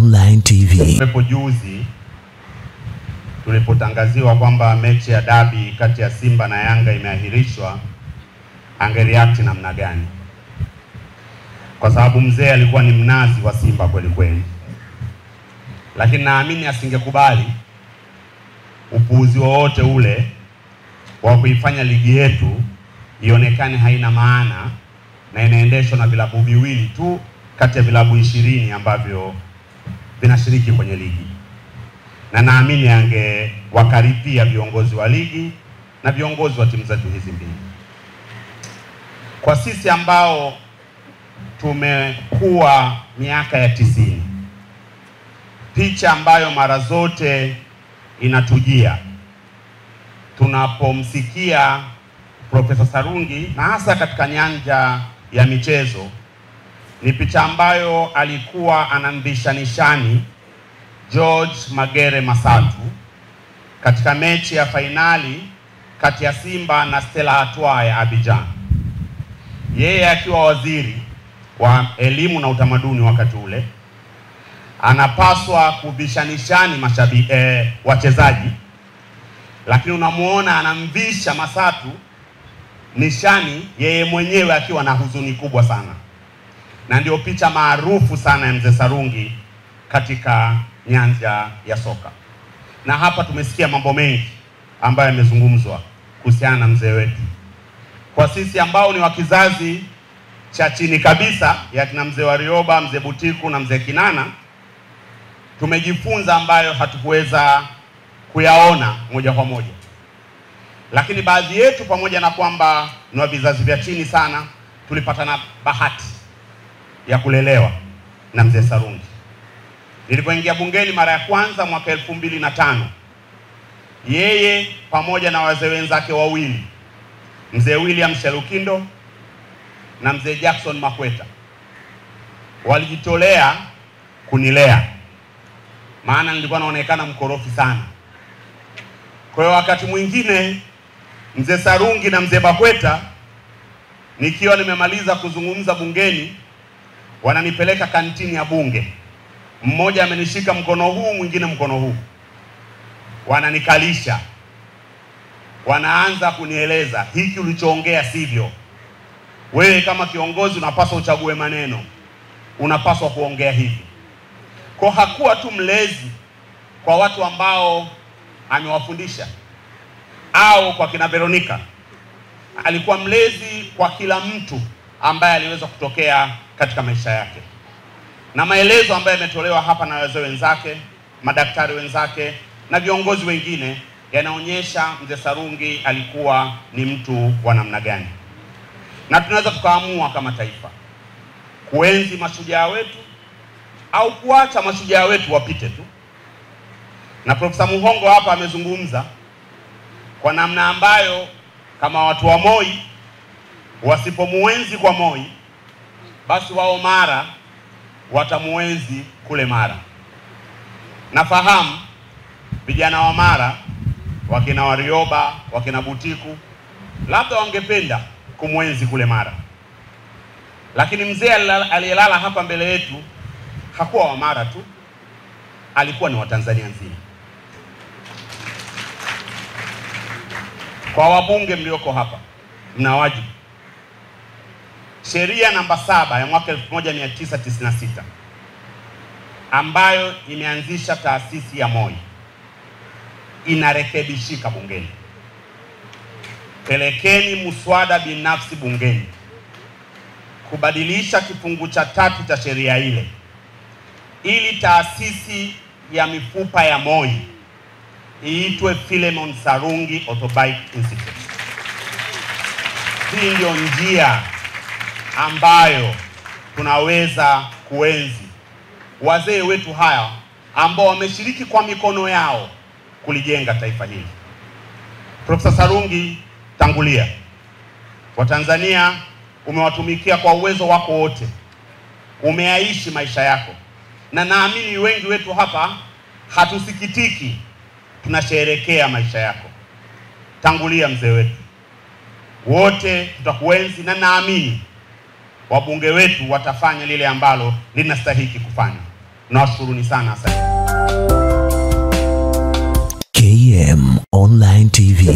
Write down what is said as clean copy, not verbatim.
Online TV. Hapo juzi tulipotangaziwa kwamba mechi ya dabi kati ya Simba na Yanga imeahirishwa, angereact namna gani? Kwa sababu mzee alikuwa ni mnazi wa Simba kweli kweli, lakini naamini asingekubali upuuzi wowote ule wa kuifanya ligi yetu ionekane haina maana na inaendeshwa na vilabu viwili tu kati ya vilabu 20 ambavyo vinashiriki kwenye ligi. Na naamini angewakaripia viongozi wa ligi na viongozi wa timu zetu hizi mbili. Kwa sisi ambao tumekuwa miaka ya 90, picha ambayo mara zote inatujia tunapomsikia Profesa Sarungi na hasa katika nyanja ya michezo ni picha ambayo alikuwa anamvisha nishani George Magere Masatu katika mechi ya fainali kati ya Simba na Stella Artois ya Abidjan. Yeye akiwa waziri wa elimu na utamaduni wakati ule, anapaswa kuvisha nishani wachezaji, lakini unamuona anamvisha Masatu nishani yeye mwenyewe akiwa na huzuni kubwa sana. Na ndio picha maarufu sana ya mzee Sarungi katika nyanja ya soka. Na hapa tumesikia mambo mengi ambayo yamezungumzwa kuhusiana na mzee wetu. Kwa sisi ambao ni wa kizazi cha chini kabisa ya kina mzee Warioba, mzee Butiku na mzee Kinana, tumejifunza ambayo hatukuweza kuyaona moja kwa moja. Lakini baadhi yetu, pamoja na kwamba ni wa vizazi vya chini sana, tulipata na bahati ya kulelewa na mzee Sarungi. Nilipoingia bungeni mara ya kwanza mwaka 2005, yeye pamoja na wazee wenzake wawili, mzee William Shelukindo na mzee Jackson Makweta, walijitolea kunilea, maana nilikuwa naonekana mkorofi sana. Kwa hiyo wakati mwingine mzee Sarungi na mzee Makweta, nikiwa nimemaliza kuzungumza bungeni, wananipeleka kantini ya bunge. Mmoja amenishika mkono huu, mwingine mkono huu, wananikalisha, wanaanza kunieleza, hiki ulichoongea sivyo. Wewe kama kiongozi unapaswa uchague maneno, unapaswa kuongea hivi. Kwa hakuwa tu mlezi kwa watu ambao amewafundisha au kwa kina Veronica, alikuwa mlezi kwa kila mtu ambaye aliweza kutokea katika maisha yake. Na maelezo ambayo yametolewa hapa na wazee wenzake, madaktari wenzake na viongozi wengine yanaonyesha mzee Sarungi alikuwa ni mtu wa namna gani. Na tunaweza tukaamua kama taifa kuenzi mashujaa wetu au kuacha mashujaa wetu wapite tu. Na Profesa Muhongo hapa amezungumza kwa namna ambayo kama watu wa Moi wasipomuenzi kwa Moi, basi wao Mara watamuenzi kule Mara. Nafahamu vijana wa Mara, wakina Warioba, wakina Butiku, labda wangependa kumuenzi kule Mara. Lakini mzee aliyelala hapa mbele yetu hakuwa wa Mara tu, alikuwa ni wa Tanzania nzima. Kwa wabunge mlioko hapa, mna wajibu. Sheria namba 7 ya mwaka 1996 ambayo imeanzisha taasisi ya Moi inarekebishika bungeni. Pelekeni muswada binafsi bungeni kubadilisha kifungu cha 3 cha sheria ile ili taasisi ya mifupa ya Moi iitwe Philemon Sarungi Orthopedic Institute. Hii ndio njia ambayo tunaweza kuenzi wazee wetu haya ambao wameshiriki kwa mikono yao kulijenga taifa hili. Profesa Sarungi, tangulia. Watanzania umewatumikia kwa uwezo wako wote, umeaishi maisha yako, na naamini wengi wetu hapa hatusikitiki, tunasherehekea maisha yako. Tangulia mzee wetu, wote tutakuenzi, na naamini wabunge wetu watafanya lile ambalo linastahili kufanya. Nawashukuruni sana, asante. KM Online TV.